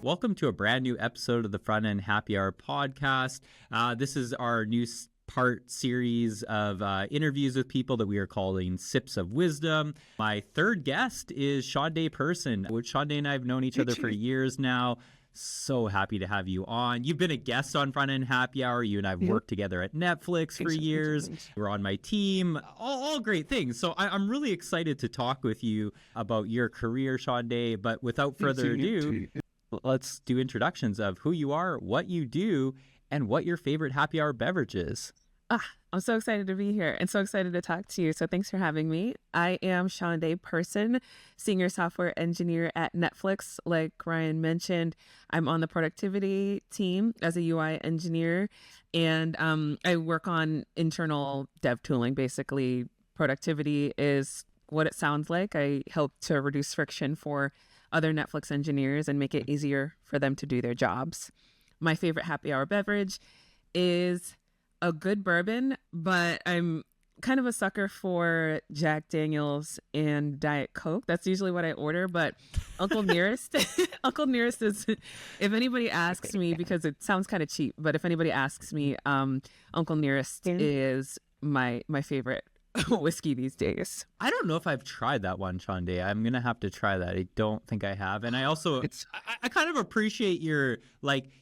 Welcome to a brand new episode of the Front End Happy Hour podcast. This is our new part series of interviews with people that we are calling Sips of Wisdom. My third guest is Shaundai Person, which Shaundai and I have known each other for years now. So happy to have you on. You've been a guest on Front End Happy Hour. You and I have worked together at Netflix for years. You were on my team. All great things. So I'm really excited to talk with you about your career, Shaundai. But without further ado, let's do introductions of who you are, what you do, and what your favorite happy hour beverage is. I'm so excited to be here and so excited to talk to you. So thanks for having me. I am Shaundai Person, senior software engineer at Netflix. Like Ryan mentioned, I'm on the productivity team as a UI engineer, and I work on internal dev tooling. Basically, productivity is what it sounds like. I help to reduce friction for other Netflix engineers and make it easier for them to do their jobs. My favorite happy hour beverage is a good bourbon, but I'm kind of a sucker for Jack Daniels and Diet Coke. That's usually what I order, but Uncle Nearest, Uncle Nearest is, if anybody asks me, because it sounds kind of cheap, but if anybody asks me, Uncle Nearest is my favorite whiskey these days. I don't know if I've tried that one, Shaundai. I'm gonna have to try that. I don't think I have. And I also I kind of appreciate your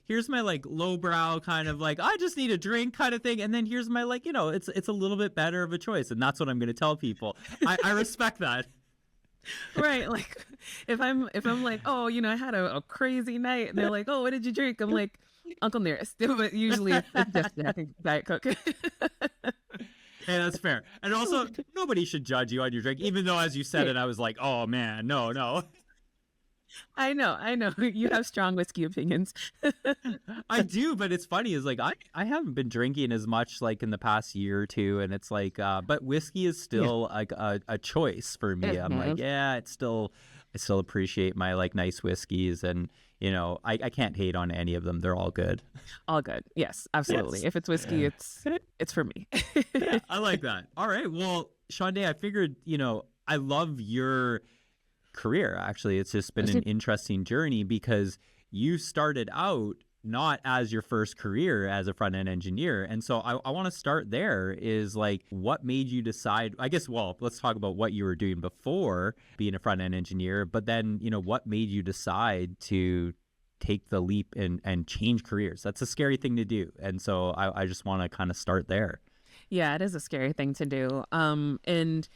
here's my lowbrow kind of I just need a drink kind of thing, and then here's my it's a little bit better of a choice, and that's what I'm gonna tell people. I respect that. Right, if I'm oh, I had a crazy night, and they're like, oh, what did you drink? I'm like, Uncle Nearest, but usually it's just Diet Coke. Hey, that's fair. And also, nobody should judge you on your drink, even though, as you said it, I was like, oh, man, no. I know. You have strong whiskey opinions. I do, but it's funny is I haven't been drinking as much in the past year or two, and it's but whiskey is still a choice for me. I'm I still appreciate my nice whiskeys, and I can't hate on any of them. They're all good. All good. Yes, absolutely. Yes. If it's whiskey, it's for me. Yeah, I like that. All right. Well, Shaundai, I figured, I love your career. Actually, it's just been an interesting journey because you started out not as your first career as a front-end engineer. And so I want to start there is what made you decide, I guess, well, let's talk about what you were doing before being a front-end engineer, but then, what made you decide to take the leap and change careers? That's a scary thing to do. And so I just want to kind of start there. Yeah, it is a scary thing to do. And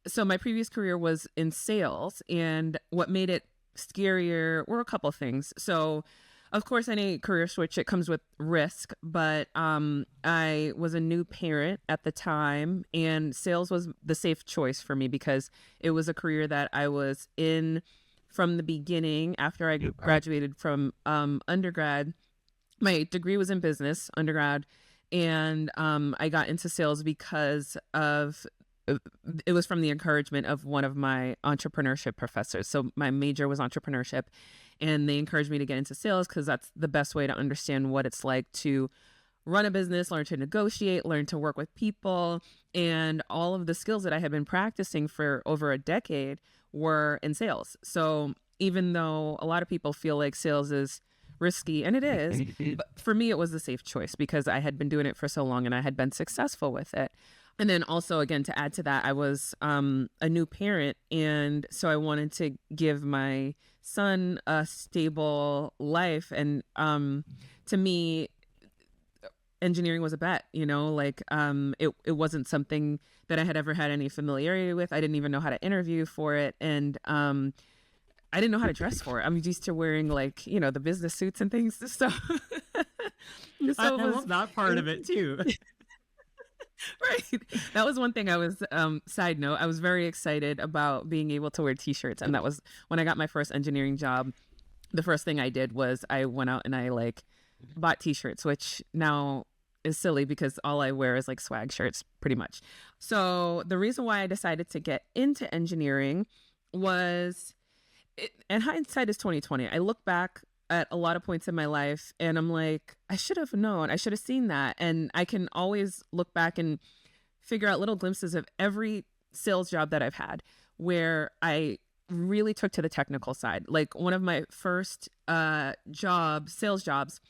so my previous career was in sales, and what made it scarier were a couple things. So of course, any career switch, it comes with risk, but I was a new parent at the time, and sales was the safe choice for me because it was a career that I was in from the beginning. After I graduated from undergrad, my degree was in business, undergrad, and I got into sales because it was from the encouragement of one of my entrepreneurship professors. So my major was entrepreneurship, and they encouraged me to get into sales because that's the best way to understand what it's like to run a business, learn to negotiate, learn to work with people. And all of the skills that I had been practicing for over a decade were in sales. So even though a lot of people feel like sales is risky, and it is, but for me, it was the safe choice because I had been doing it for so long and I had been successful with it. And then also, again, to add to that, I was a new parent. And so I wanted to give my son a stable life. And to me, engineering was a bet, it wasn't something that I had ever had any familiarity with. I didn't even know how to interview for it. And I didn't know how to dress for it. I'm used to wearing the business suits and things. So, I love that part of it too. Right. That was one thing I was, side note, I was very excited about being able to wear t-shirts. And that was when I got my first engineering job. The first thing I did was I went out and I bought t-shirts, which now is silly because all I wear is swag shirts pretty much. So the reason why I decided to get into engineering was, and hindsight is 2020. I look back at a lot of points in my life and I'm like, I should have known, I should have seen that. And I can always look back and figure out little glimpses of every sales job that I've had where I really took to the technical side. Like one of my first sales jobs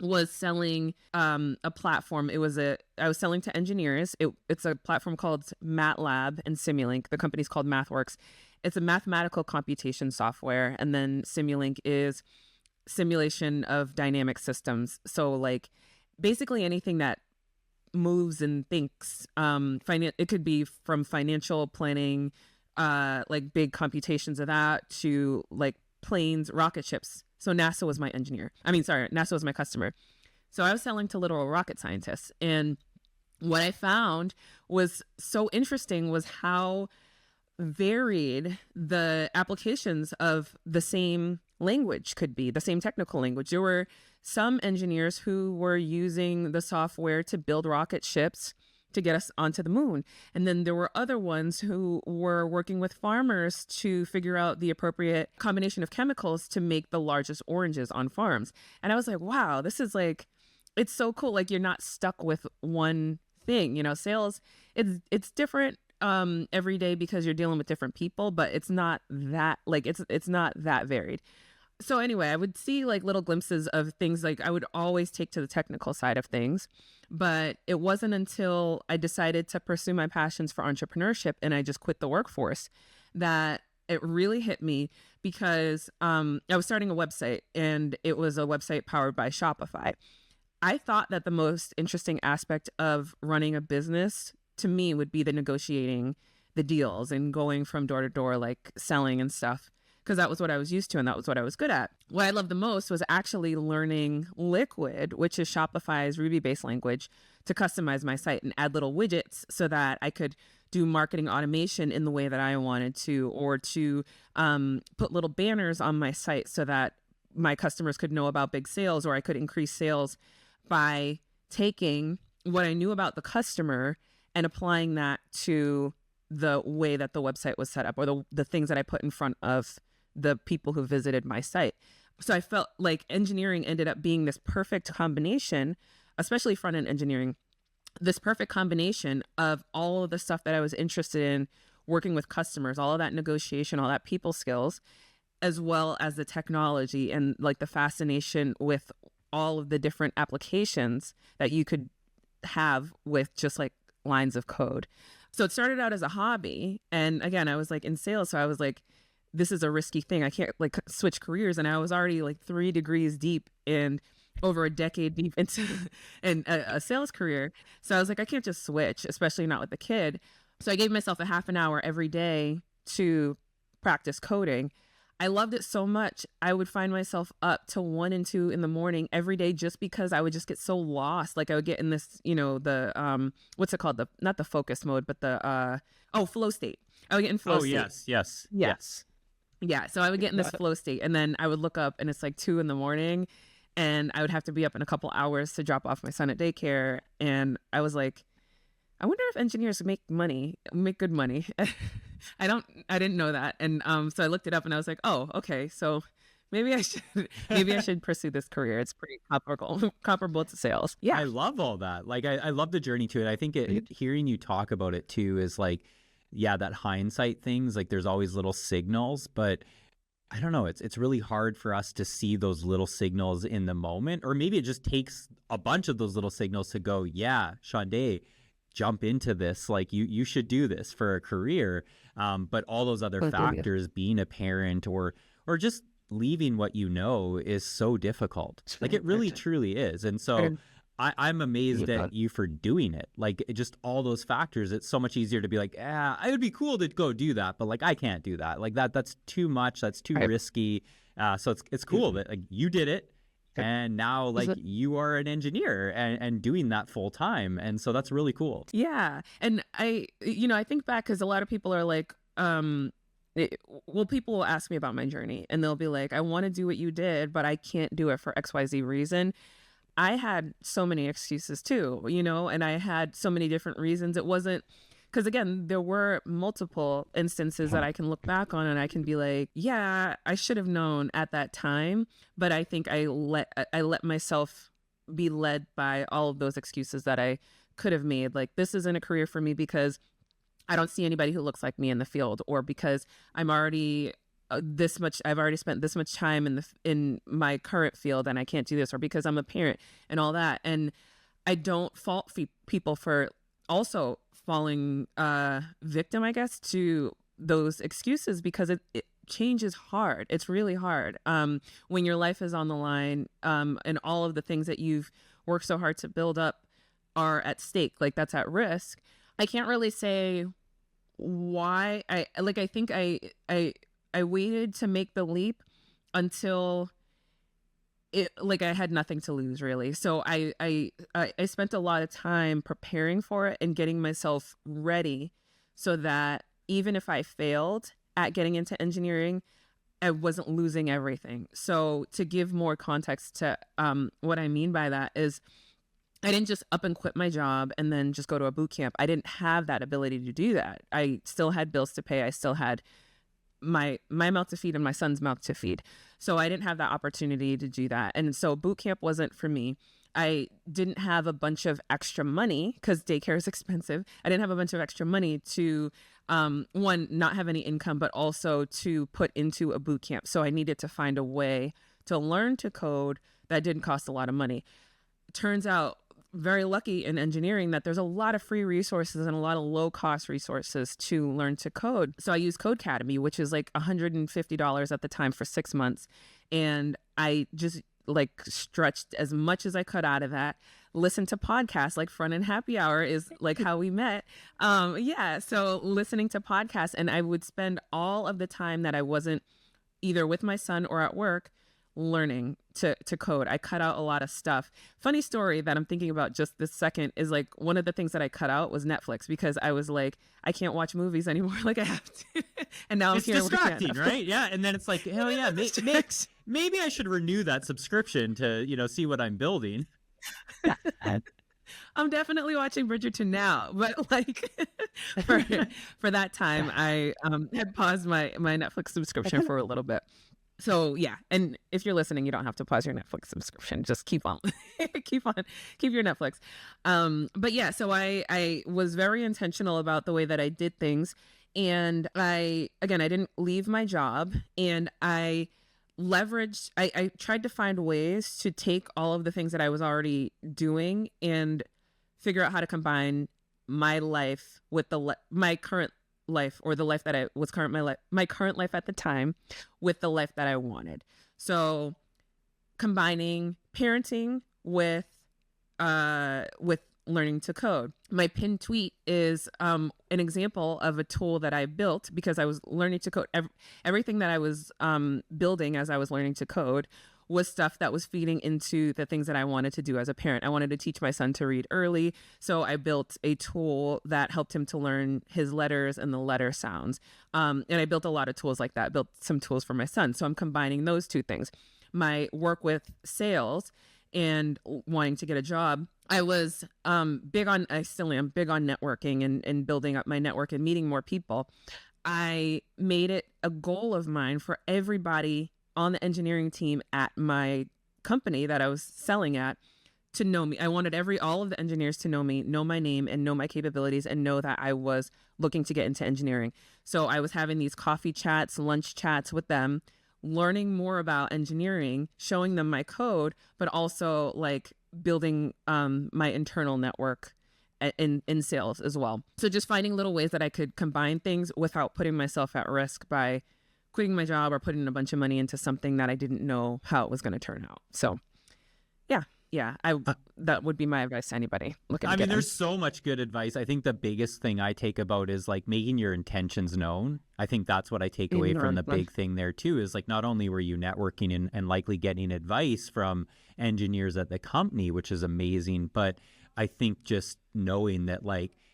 was selling a platform. I was selling to engineers. It's a platform called MATLAB and Simulink. The company's called MathWorks. It's a mathematical computation software, and then Simulink is simulation of dynamic systems. So like basically anything that moves and thinks. It could be from financial planning, like big computations of that, to like planes, rocket ships. So NASA was my engineer. NASA was my customer. So I was selling to literal rocket scientists. And what I found was so interesting was how varied the applications of the same language could be, the same technical language. There were some engineers who were using the software to build rocket ships to get us onto the moon. And then there were other ones who were working with farmers to figure out the appropriate combination of chemicals to make the largest oranges on farms. And I was like, wow, this is like, it's so cool. Like you're not stuck with one thing, sales, it's different every day because you're dealing with different people, but it's not that like, it's not that varied. So anyway, I would see like little glimpses of things. Like I would always take to the technical side of things, but it wasn't until I decided to pursue my passions for entrepreneurship and I just quit the workforce that it really hit me, because I was starting a website, and it was a website powered by Shopify. I thought that the most interesting aspect of running a business to me would be the negotiating the deals and going from door to door, like selling and stuff, because that was what I was used to and that was what I was good at. What I loved the most was actually learning Liquid, which is Shopify's Ruby-based language, to customize my site and add little widgets so that I could do marketing automation in the way that I wanted to, or to put little banners on my site so that my customers could know about big sales, or I could increase sales by taking what I knew about the customer and applying that to the way that the website was set up, or the things that I put in front of the people who visited my site. So I felt like engineering ended up being this perfect combination, especially front-end engineering, this perfect combination of all of the stuff that I was interested in working with customers, all of that negotiation, all that people skills, as well as the technology and like the fascination with all of the different applications that you could have with just like lines of code. So it started out as a hobby. And again, I was like in sales. So I was like, this is a risky thing. I can't like switch careers. And I was already like 3 degrees deep and over a decade deep into a sales career. So I was like, I can't just switch, especially not with the kid. So I gave myself a half an hour every day to practice coding. I loved it so much. I would find myself up till 1 and 2 in the morning every day, just because I would just get so lost. Like I would get in this, the what's it called? Not the focus mode, but the flow state. I would get in flow state. Yes. Yeah. So I would get in this flow state, and then I would look up and it's like 2 in the morning, and I would have to be up in a couple hours to drop off my son at daycare. And I was like, I wonder if engineers make good money. I didn't know that. And so I looked it up and I was like, oh, okay. So maybe I should pursue this career. It's pretty comparable to sales. Yeah. I love all that. Like, I love the journey to it. I think hearing you talk about it too is like, yeah, that hindsight things, like there's always little signals, but I don't know. It's really hard for us to see those little signals in the moment, or maybe it just takes a bunch of those little signals to go, yeah, Shaundai, jump into this. Like you should do this for a career. But all those other factors, being a parent or just leaving what you know, is so difficult. Like it really truly is. And so I'm amazed at you for doing it. Like just all those factors, it's so much easier to be like, it would be cool to go do that, but like I can't do that. Like that's too much. That's too risky. So it's cool that like you did it. And now like you are an engineer and doing that full time. And so that's really cool. Yeah. And I think back, because a lot of people are like, people will ask me about my journey and they'll be like, I want to do what you did, but I can't do it for XYZ reason. I had so many excuses too, and I had so many different reasons. It wasn't, because again, there were multiple instances that I can look back on and I can be like, yeah, I should have known at that time. But I think I let myself be led by all of those excuses that I could have made. Like, this isn't a career for me because I don't see anybody who looks like me in the field, or because I'm already I've already spent this much time in my current field and I can't do this, or because I'm a parent and all that. And I don't fault people for also falling victim, I guess, to those excuses, because change is hard. It's really hard when your life is on the line, and all of the things that you've worked so hard to build up are at stake. Like, that's at risk. I can't really say why. I think I waited to make the leap until I had nothing to lose, really. So I spent a lot of time preparing for it and getting myself ready so that even if I failed at getting into engineering, I wasn't losing everything. So to give more context to what I mean by that is, I didn't just up and quit my job and then just go to a boot camp. I didn't have that ability to do that. I still had bills to pay. I still had my mouth to feed and my son's mouth to feed. So I didn't have that opportunity to do that. And so boot camp wasn't for me. I didn't have a bunch of extra money because daycare is expensive. I didn't have a bunch of extra money to, one, not have any income, but also to put into a boot camp. So I needed to find a way to learn to code that didn't cost a lot of money. Turns out, very lucky in engineering, that there's a lot of free resources and a lot of low cost resources to learn to code. So I used Codecademy, which is like $150 at the time for 6 months. And I just stretched as much as I could out of that. Listened to podcasts, like Front End Happy Hour is like how we met. So listening to podcasts, and I would spend all of the time that I wasn't either with my son or at work learning to code. I cut out a lot of stuff. Funny story that I'm thinking about just this second is, like, one of the things that I cut out was Netflix, because I was like, I can't watch movies anymore like I have to. And now it's I'm here distracting, right? Yeah. And then it's like, hell yeah, maybe I should renew that subscription to, see what I'm building. I'm definitely watching Bridgerton now, but for that time, I had paused my Netflix subscription for a little bit. So yeah, and if you're listening, you don't have to pause your Netflix subscription. Just keep your Netflix. But yeah, so I was very intentional about the way that I did things, and I didn't leave my job, and I leveraged. I tried to find ways to take all of the things that I was already doing and figure out how to combine my life with my current life, or the life that I was my current life at the time, with the life that I wanted. So combining parenting with learning to code. My pinned tweet is an example of a tool that I built because I was learning to code. Everything that I was building as I was learning to code was stuff that was feeding into the things that I wanted to do as a parent. I wanted to teach my son to read early, so I built a tool that helped him to learn his letters and the letter sounds. And I built a lot of tools like that, built some tools for my son. So I'm combining those two things. My work with sales and wanting to get a job, I was I still am big on networking and building up my network and meeting more people. I made it a goal of mine for everybody on the engineering team at my company that I was selling at to know me. I wanted all of the engineers to know me, know my name, and know my capabilities, and know that I was looking to get into engineering. So I was having these coffee chats, lunch chats with them, learning more about engineering, showing them my code, but also building my internal network in sales as well. So just finding little ways that I could combine things without putting myself at risk by quitting my job or putting a bunch of money into something that I didn't know how it was going to turn out. So that would be my advice to anybody looking to get in. There's so much good advice. I think the biggest thing I take about is making your intentions known. I think that's what I take away from the big thing there too, is not only were you networking and likely getting advice from engineers at the company, which is amazing, but I think just knowing that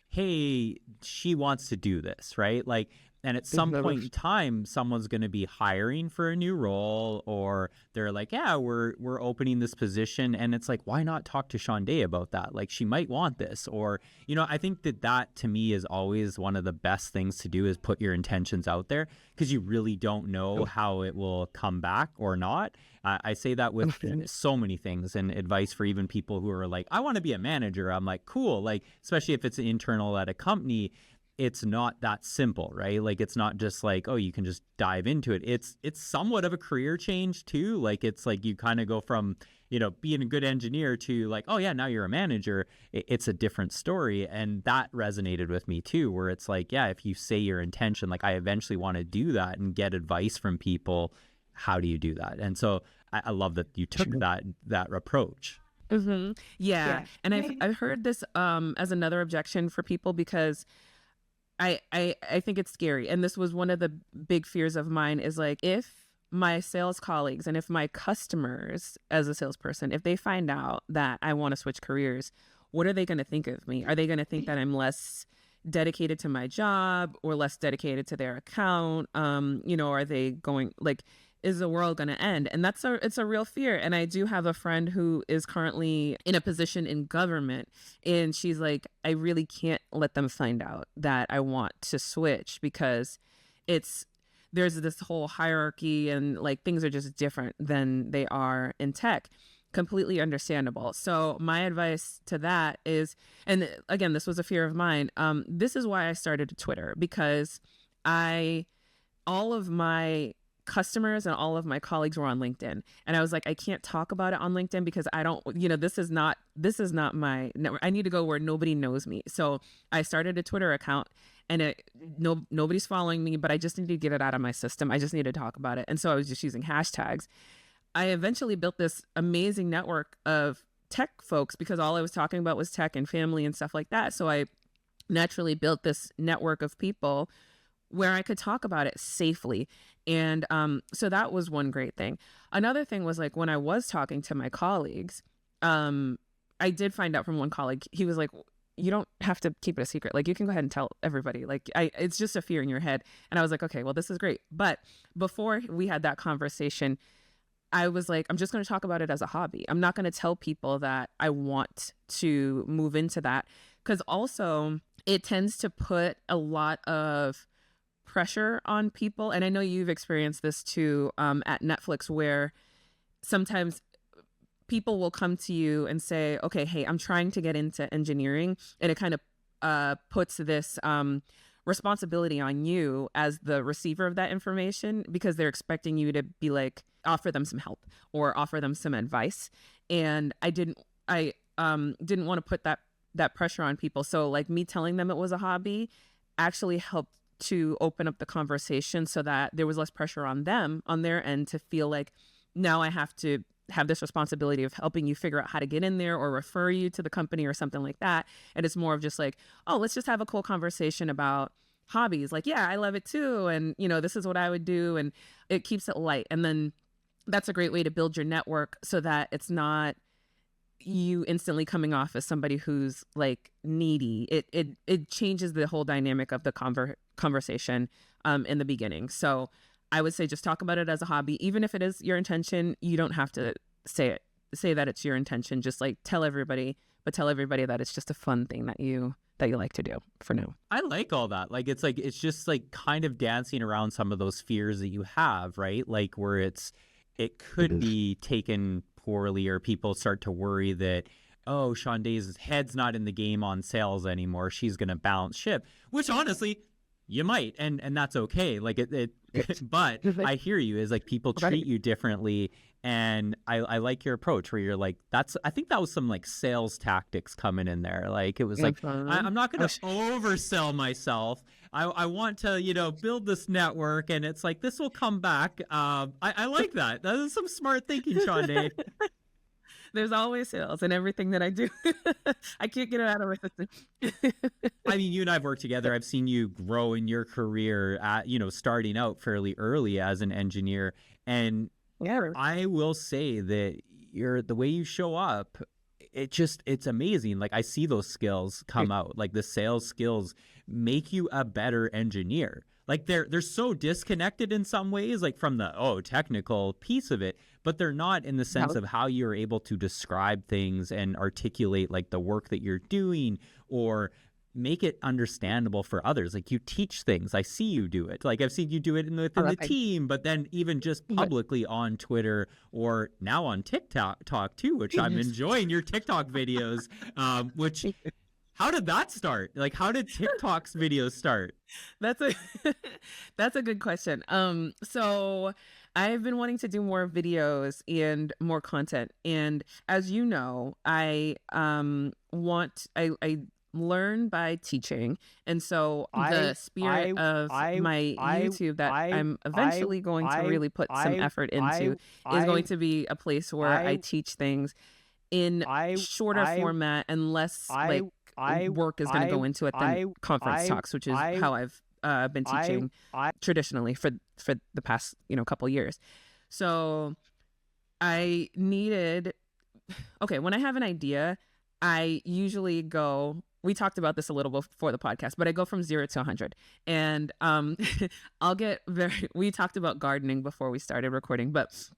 hey, she wants to do this, right? And at some point in time, someone's going to be hiring for a new role, or they're like, yeah, we're opening this position. And it's why not talk to Shaundai about that? She might want this. Or, I think that to me is always one of the best things to do, is put your intentions out there, because you really don't know how it will come back or not. I say that with so many things, and advice for even people who are I want to be a manager. I'm cool. Especially if it's internal at a company, it's not that simple, right? Like it's not just like, oh, you can just dive into it. It's somewhat of a career change too. Like it's like you kind of go from, being a good engineer to like, oh yeah, now you're a manager. It's a different story. And that resonated with me too, where it's like, yeah, if you say your intention, like I eventually want to do that and get advice from people, how do you do that? And so I love that you took that approach. Mm-hmm. Yeah. And I've heard this as another objection for people, because I think it's scary. And this was one of the big fears of mine, is like, if my sales colleagues and if my customers as a salesperson, if they find out that I want to switch careers, what are they going to think of me? Are they going to think that I'm less dedicated to my job or less dedicated to their account? Are they going like, is the world going to end? And it's a real fear. And I do have a friend who is currently in a position in government, and she's like, I really can't let them find out that I want to switch, because there's this whole hierarchy and like things are just different than they are in tech. Completely understandable. So my advice to that is, and again, this was a fear of mine. This is why I started Twitter, because all of my customers and all of my colleagues were on LinkedIn, and I was like, I can't talk about it on LinkedIn because I don't, this is not my network. I need to go where nobody knows me. So I started a Twitter account, and nobody's following me, but I just need to get it out of my system. I just need to talk about it. And so I was just using hashtags. I eventually built this amazing network of tech folks, because all I was talking about was tech and family and stuff like that. So I naturally built this network of people where I could talk about it safely. And so that was one great thing. Another thing was, like, when I was talking to my colleagues, I did find out from one colleague, he was like, you don't have to keep it a secret. Like, you can go ahead and tell everybody. Like, it's just a fear in your head. And I was like, okay, well, this is great. But before we had that conversation, I was like, I'm just going to talk about it as a hobby. I'm not going to tell people that I want to move into that, because also it tends to put a lot of pressure on people. And I know you've experienced this too at Netflix, where sometimes people will come to you and say, okay, hey, I'm trying to get into engineering. And it kind of puts this responsibility on you as the receiver of that information, because they're expecting you to be like, offer them some help or offer them some advice. And I didn't want to put that pressure on people. So like me telling them it was a hobby actually helped to open up the conversation, so that there was less pressure on them on their end to feel like, now I have to have this responsibility of helping you figure out how to get in there or refer you to the company or something like that. And it's more of just like, oh, let's just have a cool conversation about hobbies. Like, yeah, I love it too. And, this is what I would do. And it keeps it light. And then that's a great way to build your network, so that it's not you instantly coming off as somebody who's like needy. It changes the whole dynamic of the conversation in the beginning. So I would say just talk about it as a hobby. Even if it is your intention, you don't have to say that it's your intention. Just like tell everybody that it's just a fun thing that you like to do for now. I like all that. Like, it's just like kind of dancing around some of those fears that you have, right? Like where it could be taken poorly, or people start to worry that, oh, Shaundai's head's not in the game on sales anymore, she's going to balance ship, which honestly, you might, and that's okay. Like but I hear you, is like people treat you differently. And I like your approach, where you're like, I think that was some like sales tactics coming in there. Like it was like, I'm not going to oversell myself. I want to, build this network, and it's like, this will come back. I like that. That is some smart thinking, Shaundai. There's always sales in everything that I do. I can't get it out of my system. I mean, you and I have worked together. I've seen you grow in your career at, starting out fairly early as an engineer. And yeah, I will say that the way you show up, it's amazing. Like I see those skills come out, like the sales skills make you a better engineer. Like they're so disconnected in some ways, like from the technical piece of it, but they're not in the sense of how you're able to describe things and articulate like the work that you're doing, or make it understandable for others. Like you teach things. I see you do it. Like I've seen you do it within the team, but then even just publicly on Twitter, or now on TikTok too, which I'm enjoying your TikTok videos, which how did that start? Like, how did TikTok's videos start? That's a that's a good question. So I've been wanting to do more videos and more content. And as you know, I learn by teaching. And so the spirit of my YouTube that I'm eventually going to really put some effort into is going to be a place where I teach things in shorter format and less like work is going to go into it than conference talks, which is how I've been teaching traditionally for the past couple years. So I needed when I have an idea, I usually go. We talked about this a little before the podcast, but I go from 0 to 100, and I'll get very. We talked about gardening before we started recording, but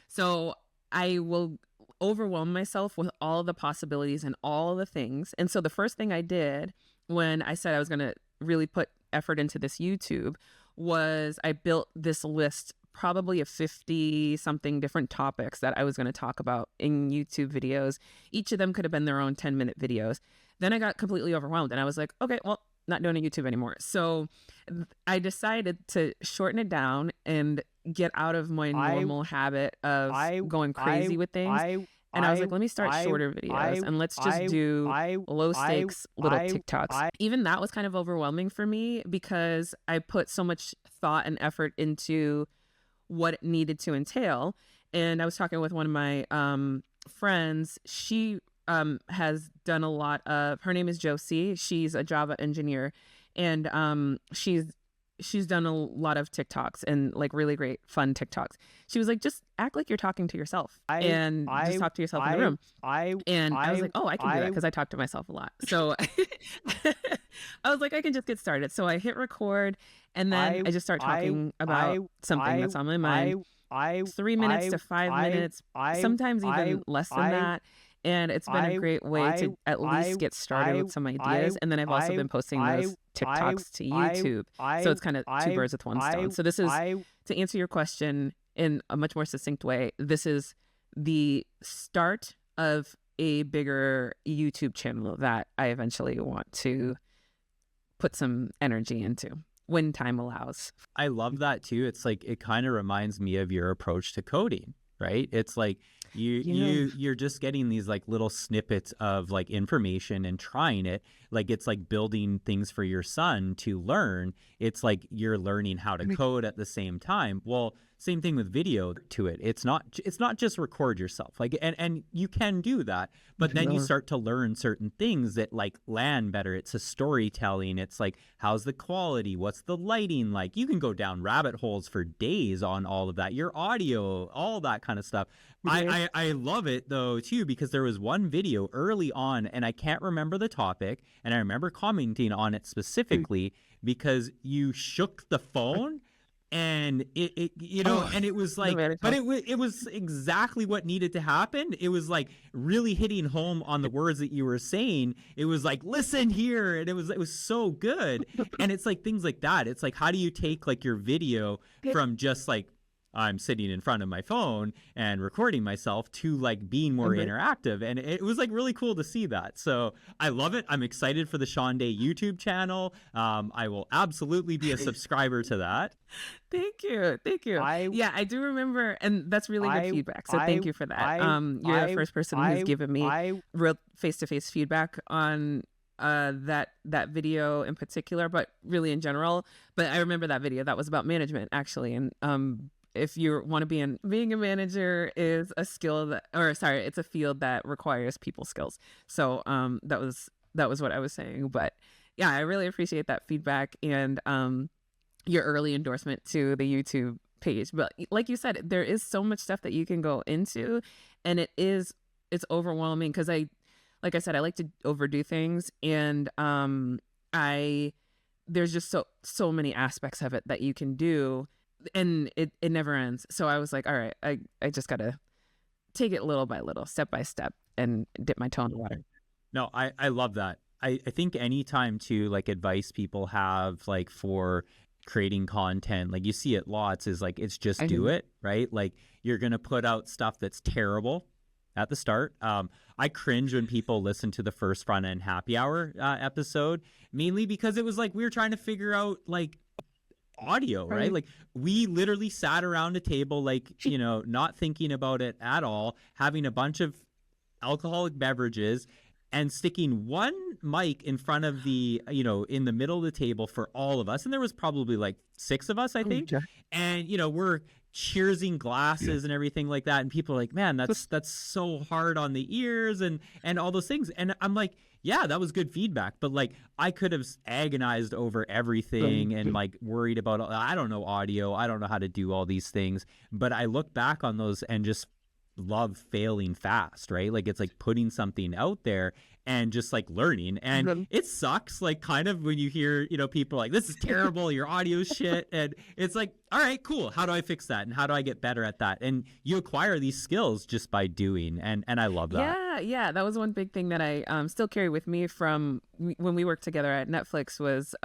so I will overwhelm myself with all the possibilities and all the things. And so the first thing I did when I said I was going to really put effort into this YouTube was I built this list, probably of 50 something different topics that I was going to talk about in YouTube videos. Each of them could have been their own 10-minute videos. Then I got completely overwhelmed and I was like, okay, well, not doing a YouTube anymore. So I decided to shorten it down and get out of my normal habit of going crazy with things. And I was like, let me start shorter videos and let's just do low stakes little TikToks. Even that was kind of overwhelming for me because I put so much thought and effort into what it needed to entail. And I was talking with one of my friends. She has done a lot of, her name is Josie. She's a Java engineer, and she's done a lot of TikToks and like really great fun TikToks. She was like, just act like you're talking to yourself and just talk to yourself in the room. And I was like, oh, I can do that because I talk to myself a lot. So I was like, I can just get started. So I hit record and then I just start talking about something that's on my mind. 3 minutes to 5 minutes, sometimes even less than that. And it's been a great way to at least get started with some ideas. And then I've also been posting those TikToks to YouTube. So it's kind of two birds with one stone. So this is, to answer your question in a much more succinct way, this is the start of a bigger YouTube channel that I eventually want to put some energy into when time allows. I love that too. It's like, it kind of reminds me of your approach to coding, right? It's like you're just getting these like little snippets of like information and trying it. Like it's like building things for your son to learn. It's like you're learning how to code at the same time. Well, same thing with video to it. It's not just record yourself. Like and you can do that, but then you start to learn certain things that like land better. It's a storytelling. It's like, how's the quality? What's the lighting like? You can go down rabbit holes for days on all of that. Your audio, all that kind of stuff. I love it though too, because there was one video early on and I can't remember the topic, and I remember commenting on it specifically because you shook the phone. And it and it was like, but it was exactly what needed to happen. It was like really hitting home on the words that you were saying. It was like, listen here. And it was so good. And it's like things like that. It's like, how do you take like your video from just like, I'm sitting in front of my phone and recording myself to like being more interactive. And it was like really cool to see that. So I love it. I'm excited for the Shaundai YouTube channel. I will absolutely be a subscriber to that. Thank you. Yeah, I do remember. And that's really good feedback. So thank you for that. You're the first person who's given me real face-to-face feedback on that video in particular, but really in general. But I remember that video that was about management actually. And if you want to being a manager is a skill it's a field that requires people skills. So that was what I was saying. But yeah, I really appreciate that feedback and your early endorsement to the YouTube page. But like you said, there is so much stuff that you can go into, and it's overwhelming because like I said, I like to overdo things, and there's just so many aspects of it that you can do. And it never ends. So I was like, all right, I just got to take it little by little, step by step, and dip my toe in the water. No, I love that. I think anytime to like advice people have like for creating content, like you see it lots, is like, it's just do it, right? Like you're going to put out stuff that's terrible at the start. I cringe when people listen to the first Front End Happy Hour episode, mainly because it was like we were trying to figure out like audio, right? Like we literally sat around a table, like, you know, not thinking about it at all, having a bunch of alcoholic beverages and sticking one mic in front of the, you know, in the middle of the table for all of us. And there was probably like 6 of us, I think. And, you know, we're cheersing glasses and everything like that. And people are like, man, that's so hard on the ears and all those things. And I'm like, yeah, that was good feedback. But like, I could have agonized over everything and like worried about, I don't know audio. I don't know how to do all these things. But I look back on those and just love failing fast, right? Like it's like putting something out there and just like learning. And it sucks, like kind of when you hear, you know, people like, this is terrible, your audio's shit. And it's like, all right, cool. How do I fix that? And how do I get better at that? And you acquire these skills just by doing. And I love that. Yeah. That was one big thing that I still carry with me from when we worked together at Netflix was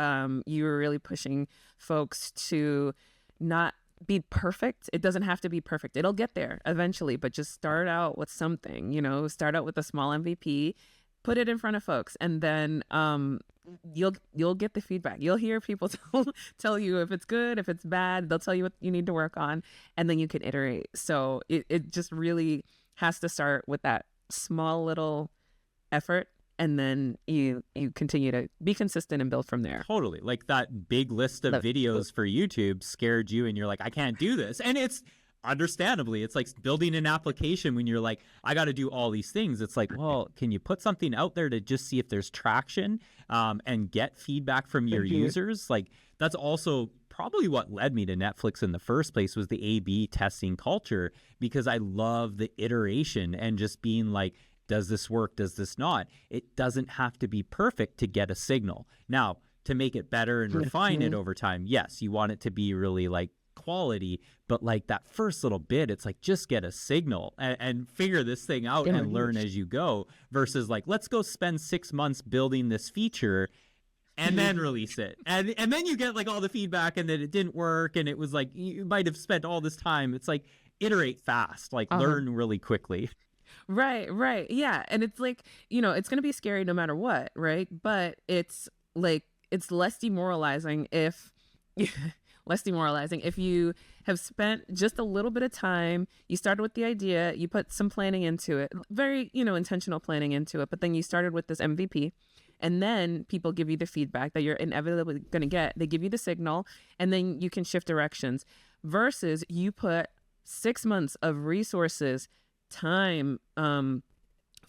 you were really pushing folks to not be perfect. It doesn't have to be perfect. It'll get there eventually, but just start out with something, you know, start out with a small MVP, put it in front of folks, and then you'll get the feedback. You'll hear people tell you if it's good, if it's bad. They'll tell you what you need to work on, and then you can iterate. So it just really has to start with that small little effort, and then you continue to be consistent and build from there. Totally. Like that big list of videos for YouTube scared you and you're like, I can't do this. And it's understandably, it's like building an application when you're like, I got to do all these things. It's like, well, can you put something out there to just see if there's traction and get feedback from your users? Like that's also probably what led me to Netflix in the first place was the A/B testing culture, because I love the iteration and just being like, does this work? Does this not? It doesn't have to be perfect to get a signal. Now, to make it better and refine it over time, yes, you want it to be really like quality, but like that first little bit, it's like just get a signal and figure this thing out and learn as you go, versus like, let's go spend 6 months building this feature and then release it. And then you get like all the feedback and that it didn't work and it was like, you might have spent all this time. It's like, iterate fast, like learn really quickly. Right. Yeah. And it's like, you know, it's going to be scary no matter what, right? But it's like, it's less demoralizing if you have spent just a little bit of time, you started with the idea, you put some planning into it, very, you know, intentional planning into it, but then you started with this MVP. And then people give you the feedback that you're inevitably going to get. They give you the signal, and then you can shift directions. Versus you put 6 months of resources, time,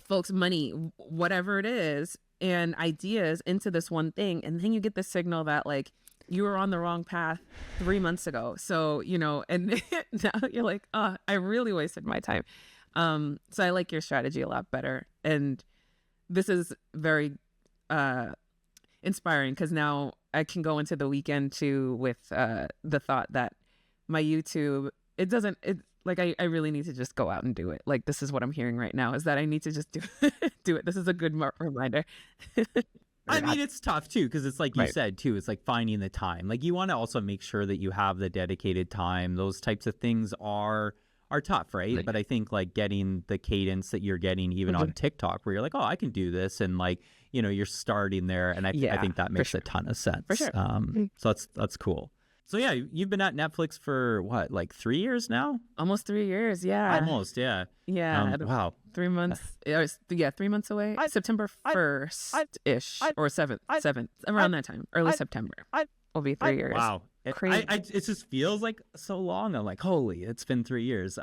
folks, money, whatever it is, and ideas into this one thing, and then you get the signal that like you were on the wrong path 3 months ago. So, you know, and now you're like, oh, I really wasted my time. So I like your strategy a lot better, and this is very inspiring, because now I can go into the weekend too with the thought that my YouTube, I really need to just go out and do it. Like, this is what I'm hearing right now, is that I need to just do it. This is a good reminder. I mean, it's tough too, because it's like you said too, it's like finding the time. Like you want to also make sure that you have the dedicated time. Those types of things are tough, right? But I think like getting the cadence that you're getting even on TikTok, where you're like, oh, I can do this. And like, you know, you're starting there. And I think that makes a ton of sense. For sure. So that's cool. So yeah, you've been at Netflix for what, like 3 years now? Almost 3 years, yeah. Almost, yeah. Yeah. Wow. 3 months. 3 months away. September 1st-ish or 7th, around that time, early September. Will be 3 years. Wow. It just feels like so long. I'm like, holy, it's been 3 years.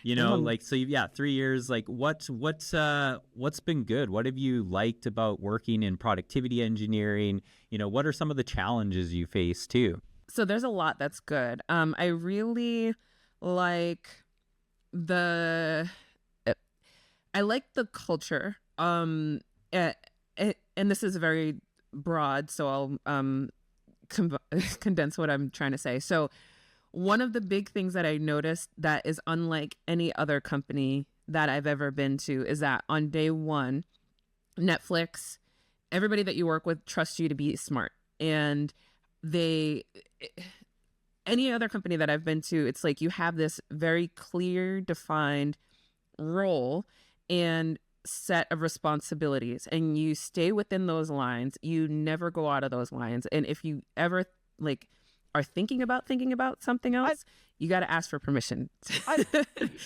You know, like, so yeah, 3 years. Like, what's been good? What have you liked about working in productivity engineering? You know, what are some of the challenges you face too? So there's a lot that's good. I really like the culture. And this is very broad, so I'll condense what I'm trying to say. So one of the big things that I noticed that is unlike any other company that I've ever been to is that on day one, Netflix, everybody that you work with trusts you to be smart. And any other company that I've been to, it's like you have this very clear, defined role, and set of responsibilities, and you stay within those lines. You never go out of those lines. And if you ever like are thinking about something else, you got to ask for permission.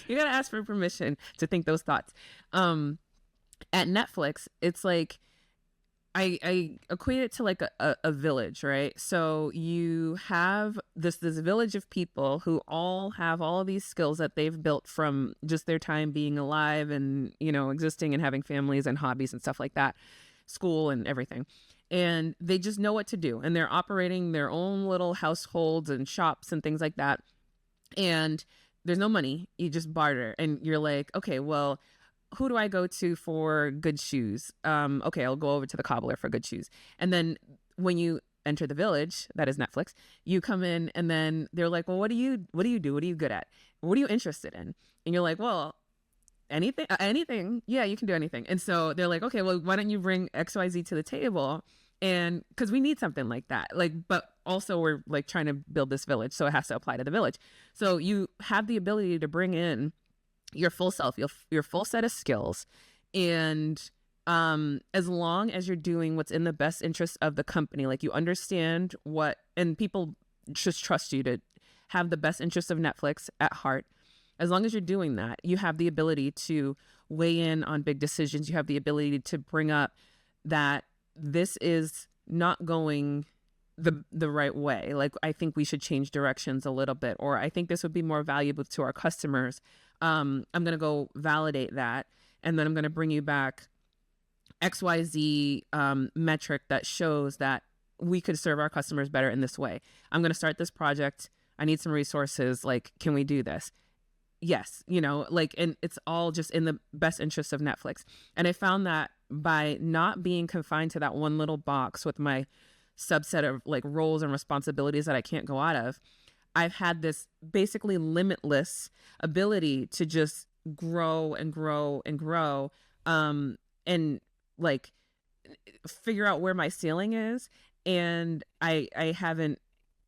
You got to ask for permission to think those thoughts. At Netflix, it's like I equate it to like a village, right? So you have this village of people who all have all of these skills that they've built from just their time being alive and, you know, existing and having families and hobbies and stuff like that, school and everything. And they just know what to do. And they're operating their own little households and shops and things like that. And there's no money. You just barter. And you're like, okay, well, who do I go to for good shoes? Okay, I'll go over to the cobbler for good shoes. And then when you enter the village, that is Netflix, you come in and then they're like, well, what do you do? What are you good at? What are you interested in? And you're like, well, anything. Yeah, you can do anything. And so they're like, okay, well, why don't you bring XYZ to the table? And because we need something like that, like, but also we're like trying to build this village, so it has to apply to the village. So you have the ability to bring in your full self, your full set of skills. And as long as you're doing what's in the best interest of the company, like you understand what, and people just trust you to have the best interest of Netflix at heart. As long as you're doing that, you have the ability to weigh in on big decisions. You have the ability to bring up that this is not going the right way. Like, I think we should change directions a little bit, or I think this would be more valuable to our customers. I'm going to go validate that. And then I'm going to bring you back XYZ metric that shows that we could serve our customers better in this way. I'm going to start this project. I need some resources. Like, can we do this? Yes. You know, like, and it's all just in the best interest of Netflix. And I found that by not being confined to that one little box with my subset of like roles and responsibilities that I can't go out of, I've had this basically limitless ability to just grow and grow and grow, and like figure out where my ceiling is. And I haven't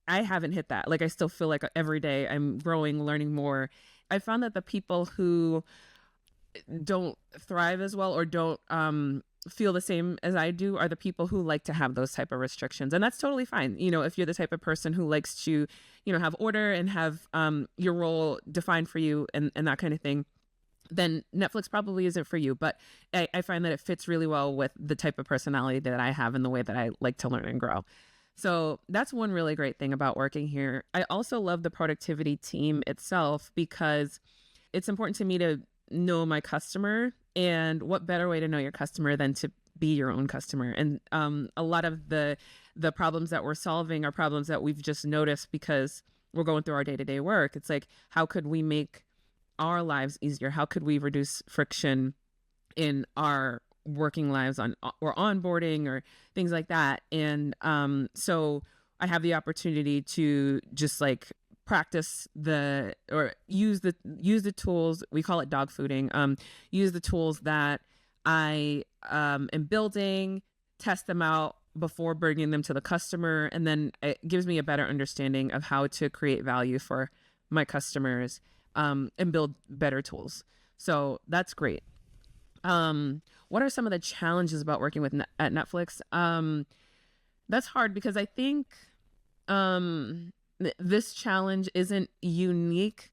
hit that. Like, I still feel like every day I'm growing, learning more. I found that the people who don't thrive as well or don't feel the same as I do are the people who like to have those type of restrictions. And that's totally fine. You know, if you're the type of person who likes to, you know, have order and have your role defined for you and that kind of thing, then Netflix probably isn't for you. But I find that it fits really well with the type of personality that I have and the way that I like to learn and grow. So that's one really great thing about working here. I also love the productivity team itself because it's important to me to know my customer, and what better way to know your customer than to be your own customer. And a lot of the problems that we're solving are problems that we've just noticed because we're going through our day-to-day work. It's like, how could we make our lives easier? How could we reduce friction in our working lives or onboarding or things like that? And so I have the opportunity to just like practice or use the tools. We call it dog fooding. Use the tools that I am building, test them out before bringing them to the customer, and then it gives me a better understanding of how to create value for my customers, and build better tools. So that's great. What are some of the challenges about working with at Netflix? That's hard because I think this challenge isn't unique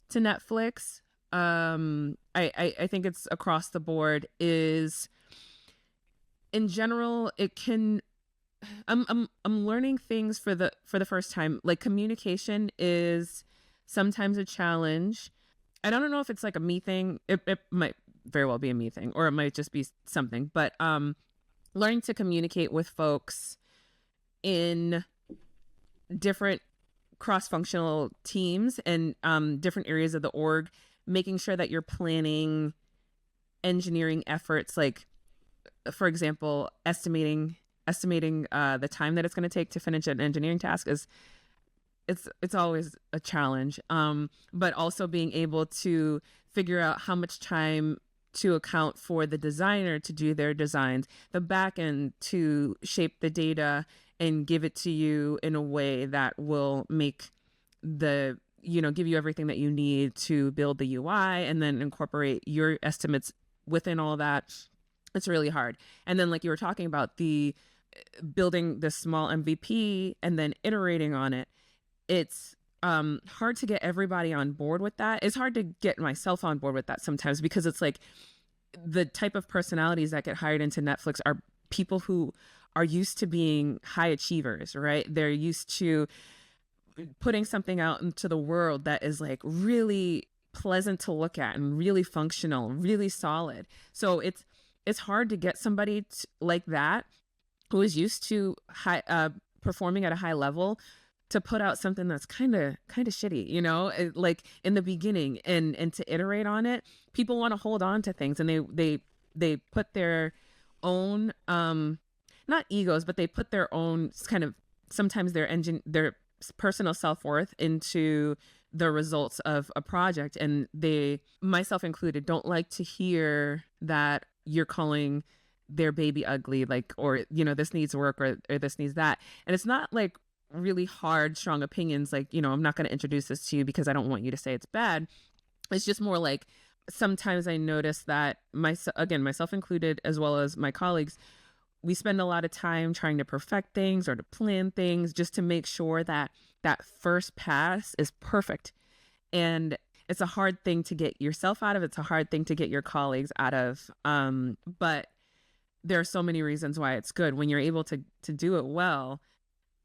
to Netflix. I think it's across the board. Is in general, it can. I'm learning things for the first time. Like, communication is sometimes a challenge. I don't know if it's like a me thing. It might very well be a me thing, or it might just be something. But learning to communicate with folks in different cross-functional teams and different areas of the org, making sure that you're planning engineering efforts, like, for example, estimating the time that it's going to take to finish an engineering task is it's always a challenge. But also being able to figure out how much time to account for the designer to do their designs, the back end to shape the data and give it to you in a way that will make give you everything that you need to build the UI, and then incorporate your estimates within all that, it's really hard. And then like you were talking about the building this small MVP and then iterating on it, it's hard to get everybody on board with that. It's hard to get myself on board with that sometimes, because it's like the type of personalities that get hired into Netflix are people who are used to being high achievers, right? They're used to putting something out into the world that is like really pleasant to look at and really functional, really solid. So it's hard to get somebody like that, who is used to performing at a high level, to put out something that's kind of shitty, like in the beginning, and to iterate on it. People want to hold on to things, and they put their own not egos, but they put their own kind of, sometimes their personal self-worth into the results of a project, and they, myself included, don't like to hear that you're calling their baby ugly, like, or this needs work, or this needs that. And it's not like really hard, strong opinions like, I'm not going to introduce this to you because I don't want you to say it's bad. It's just more like, sometimes I notice that myself included, as well as my colleagues, we spend a lot of time trying to perfect things or to plan things just to make sure that that first pass is perfect. And it's a hard thing to get yourself out of. It's a hard thing to get your colleagues out of. But there are so many reasons why it's good. When you're able to do it well,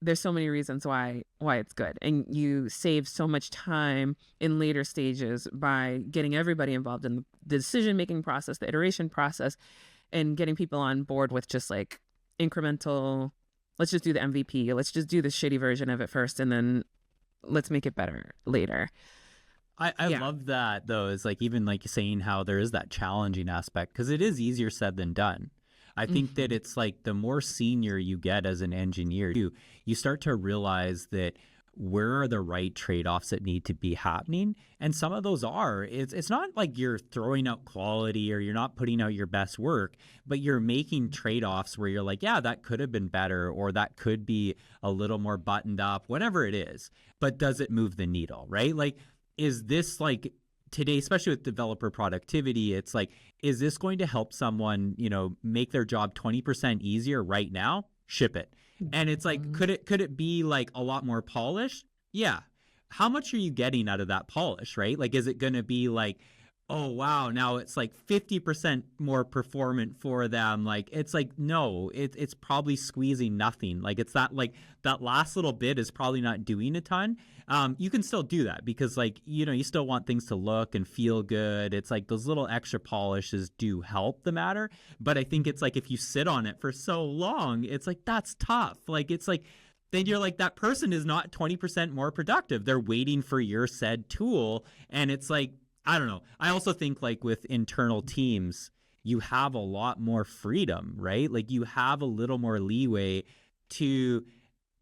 there's so many reasons why it's good. And you save so much time in later stages by getting everybody involved in the decision-making process, the iteration process, and getting people on board with just like incremental, let's just do the MVP. Let's just do the shitty version of it first, and then let's make it better later. I love that, though, is like, even like saying how there is that challenging aspect, because it is easier said than done. I think that it's like, the more senior you get as an engineer, you start to realize that where are the right trade-offs that need to be happening. And some of those are, it's not like you're throwing out quality or you're not putting out your best work, but you're making trade-offs where you're like, yeah, that could have been better, or that could be a little more buttoned up, whatever it is. But does it move the needle, right? Like, is this like today, especially with developer productivity, it's like, is this going to help someone, make their job 20% easier right now? Ship it. And it's like, could it be like a lot more polished? Yeah. How much are you getting out of that polish, right? Like, is it going to be like, oh, wow, now it's like 50% more performant for them? Like, it's like, no, it's probably squeezing nothing. Like, it's that, like, that last little bit is probably not doing a ton. You can still do that because, like, you still want things to look and feel good. It's like those little extra polishes do help the matter. But I think it's like, if you sit on it for so long, it's like, that's tough. Like, it's like, then you're like, that person is not 20% more productive. They're waiting for your said tool. And it's like, I don't know. I also think, like, with internal teams, you have a lot more freedom, right? Like, you have a little more leeway to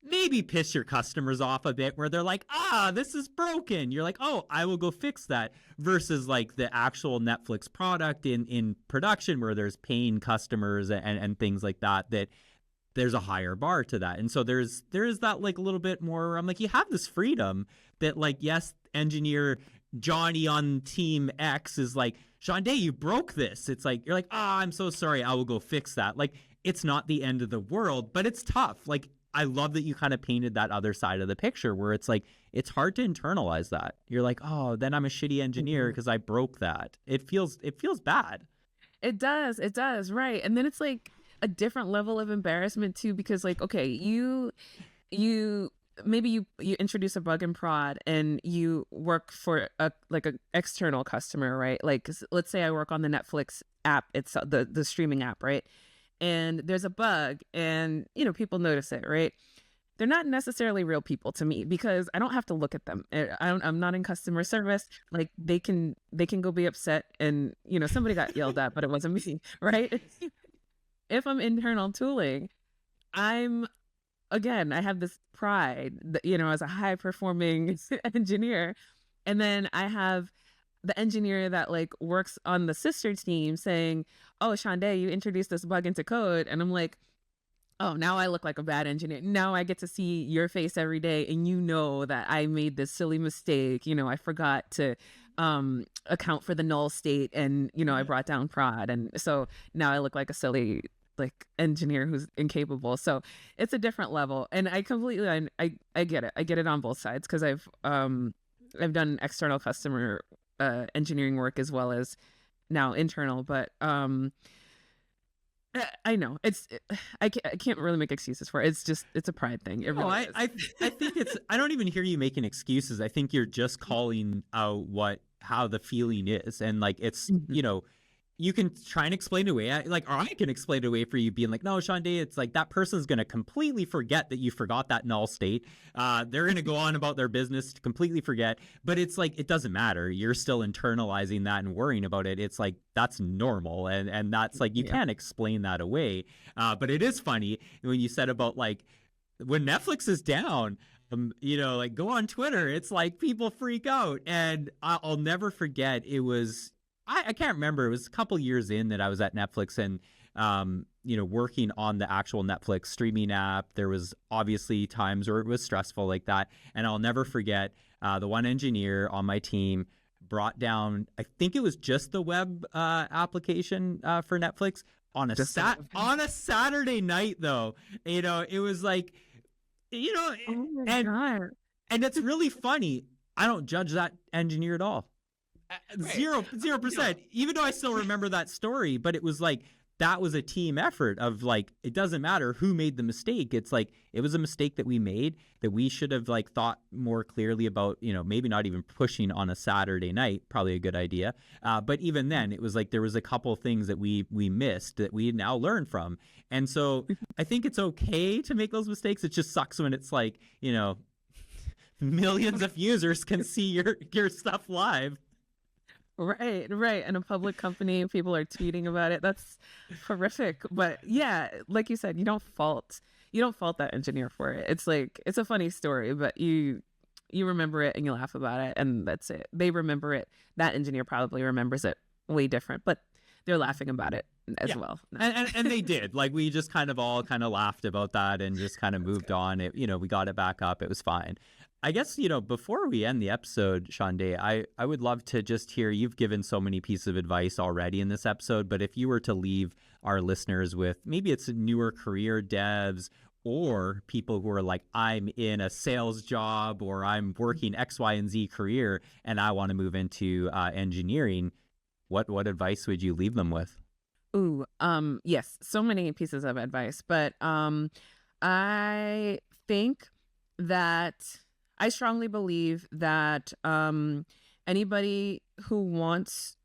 maybe piss your customers off a bit, where they're like, this is broken. You're like, oh, I will go fix that. Versus like the actual Netflix product in production, where there's paying customers and things like that, that there's a higher bar to that. And so there is that, like, a little bit more, I'm like, you have this freedom that, like, yes, engineer Johnny on team X is like, Shaundai, you broke this. It's like, you're like, I'm so sorry, I will go fix that. Like, it's not the end of the world, but it's tough. Like, I love that you kind of painted that other side of the picture, where it's like, it's hard to internalize that. You're like, oh, then I'm a shitty engineer because I broke that. It feels bad. It does, right. And then it's like a different level of embarrassment too, because, like, okay, you maybe you introduce a bug in prod and you work for a external customer, right? Like, let's say I work on the Netflix app, it's the streaming app, right? And there's a bug, and people notice it, right? They're not necessarily real people to me, because I don't have to look at them. I'm not in customer service. Like, they can go be upset, and somebody got yelled at, but it wasn't me, right? If I'm internal tooling, I have this pride that, as a high performing engineer. And then I have the engineer that, like, works on the sister team saying, oh, Shaundai, you introduced this bug into code. And I'm like, oh, now I look like a bad engineer. Now I get to see your face every day, and that I made this silly mistake. I forgot to account for the null state, and I brought down prod, and so now I look like a silly like engineer who's incapable. So it's a different level, and I completely I get it. I get it on both sides, because I've done external customer engineering work as well as now internal, but I know I can't really make excuses for it. It's a pride thing. It No, really is. I think I don't even hear you making excuses. I think you're just calling out how the feeling is. And like, it's, Mhm. you can try and explain it away. Or I can explain it away for you, being like, no, Shaundai, it's like that person's going to completely forget that you forgot that null state. They're going to go on about their business to completely forget. But it's like, it doesn't matter. You're still internalizing that and worrying about it. It's like, that's normal. And that's like, you Yeah. can't explain that away. But it is funny when you said about like, when Netflix is down, like go on Twitter, it's like people freak out. And I'll never forget, it was, I can't remember, it was a couple years in that I was at Netflix, and working on the actual Netflix streaming app. There was obviously times where it was stressful like that. And I'll never forget, the one engineer on my team brought down, I think it was just the web application for Netflix on a Just the on a Saturday night though. It was like, you know, Oh my and God. and it's really funny. I don't judge that engineer at all. Right. Zero No. percent. Even though I still remember that story, but it was like, that was a team effort of like, it doesn't matter who made the mistake. It's like, it was a mistake that we made, that we should have like thought more clearly about, maybe not even pushing on a Saturday night, probably a good idea. But even then it was like, there was a couple things that we missed that we now learn from. And so I think it's okay to make those mistakes. It just sucks when it's like, millions of users can see your stuff live. Right, right. And a public company, people are tweeting about it. That's horrific. But yeah, like you said, you don't fault that engineer for it. It's like it's a funny story, but you remember it and you laugh about it, and that's it. They remember it. That engineer probably remembers it way different, but they're laughing about it as Yeah. well. No. And they did. Like, we just kind of all kind of laughed about that and just kind of That's moved good. on. We got it back up. It was fine. I guess, before we end the episode, Shaundai, I would love to just hear, you've given so many pieces of advice already in this episode, but if you were to leave our listeners with, maybe it's newer career devs or people who are like, I'm in a sales job, or I'm working X, Y, and Z career, and I want to move into engineering, what advice would you leave them with? Ooh, yes, so many pieces of advice, but I think that I strongly believe that anybody who wants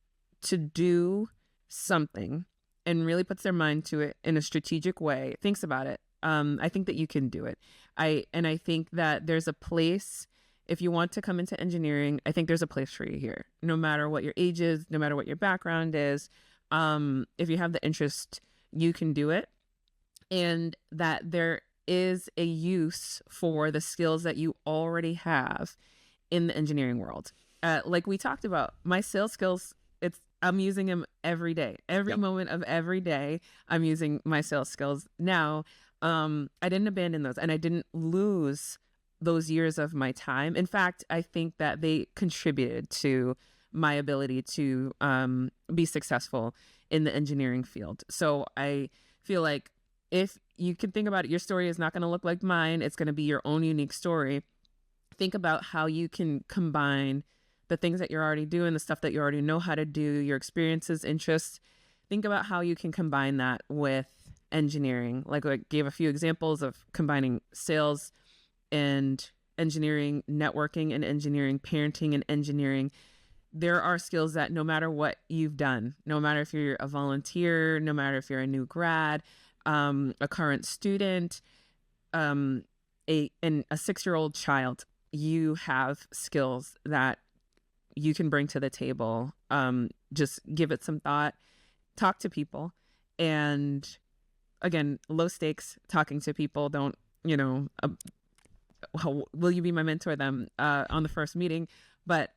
to do something and really puts their mind to it in a strategic way, thinks about it. I think that you can do it. I think that there's a place, if you want to come into engineering. I think there's a place for you here, no matter what your age is, no matter what your background is. If you have the interest, you can do it, and that there is a use for the skills that you already have in the engineering world. Like we talked about, my sales skills, I'm using them every day. Every Yep. moment of every day, I'm using my sales skills. Now, I didn't abandon those, and I didn't lose those years of my time. In fact, I think that they contributed to my ability to be successful in the engineering field. So I feel like, if you can think about it, your story is not going to look like mine. It's going to be your own unique story. Think about how you can combine the things that you're already doing, the stuff that you already know how to do, your experiences, interests. Think about how you can combine that with engineering. Like I gave a few examples of combining sales and engineering, networking and engineering, parenting and engineering. There are skills that no matter what you've done, no matter if you're a volunteer, no matter if you're a new grad, a current student, a 6-year-old child, you have skills that you can bring to the table. Just give it some thought, talk to people, and again, low stakes, talking to people. Don't, will you be my mentor them on the first meeting? But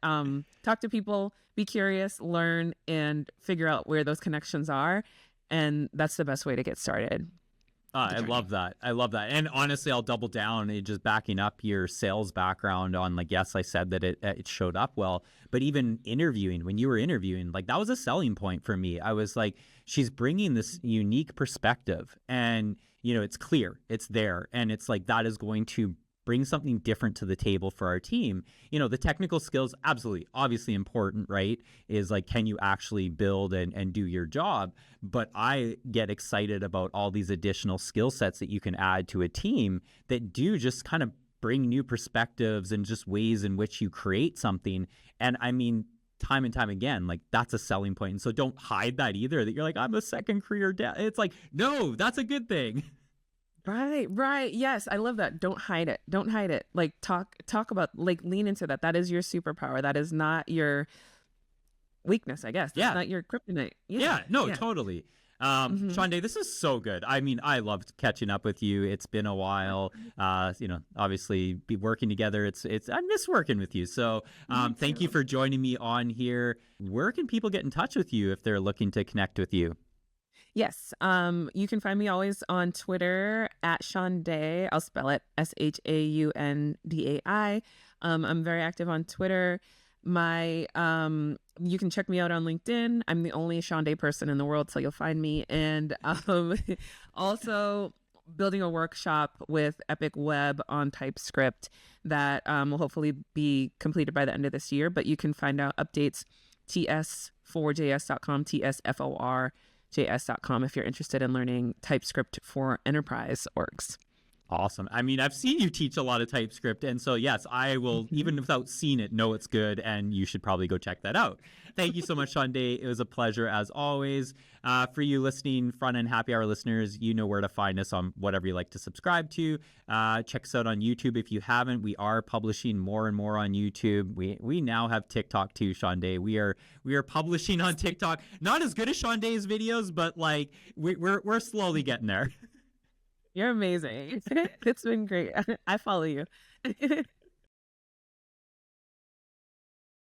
talk to people, be curious, learn, and figure out where those connections are. And that's the best way to get started. I love that. I love that. And honestly, I'll double down and just backing up your sales background on like, yes, I said that it showed up well, but even interviewing, when you were interviewing, like that was a selling point for me. I was like, she's bringing this unique perspective and, it's clear, it's there. And it's like, that is going to bring something different to the table for our team. The technical skills, absolutely, obviously important, right? Is like, can you actually build and do your job? But I get excited about all these additional skill sets that you can add to a team that do just kind of bring new perspectives and just ways in which you create something. And I mean, time and time again, like that's a selling point. And so don't hide that either, that you're like, I'm a second career dad. It's like, no, that's a good thing. Right. Yes, I love that. Don't hide it. Don't hide it. Like talk about, like, lean into that. That is your superpower. That is not your weakness, I guess. That's not your kryptonite. No, totally. Shaundai, this is so good. I mean, I loved catching up with you. It's been a while. Obviously be working together. It's I miss working with you. So thank you for joining me on here. Where can people get in touch with you if they're looking to connect with you? Yes. You can find me always on Twitter at Shaundai. I'll spell it SHAUNDAI. I'm very active on Twitter. You can check me out on LinkedIn. I'm the only Shaundai person in the world, so you'll find me. And also building a workshop with Epic Web on TypeScript that will hopefully be completed by the end of this year. But you can find out updates ts4js.com, tsforjs.com if you're interested in learning TypeScript for enterprise orgs. Awesome. I mean, I've seen you teach a lot of TypeScript. And so, yes, I will, even without seeing it, know it's good. And you should probably go check that out. Thank you so much, Shaundai. It was a pleasure as always. For you listening, Front End Happy Hour listeners, you know where to find us on whatever you like to subscribe to. Check us out on YouTube if you haven't. We are publishing more and more on YouTube. We now have TikTok too, Shaundai. We are publishing on TikTok. Not as good as Shaundai's videos, but like we're slowly getting there. You're amazing. It's been great. I follow you.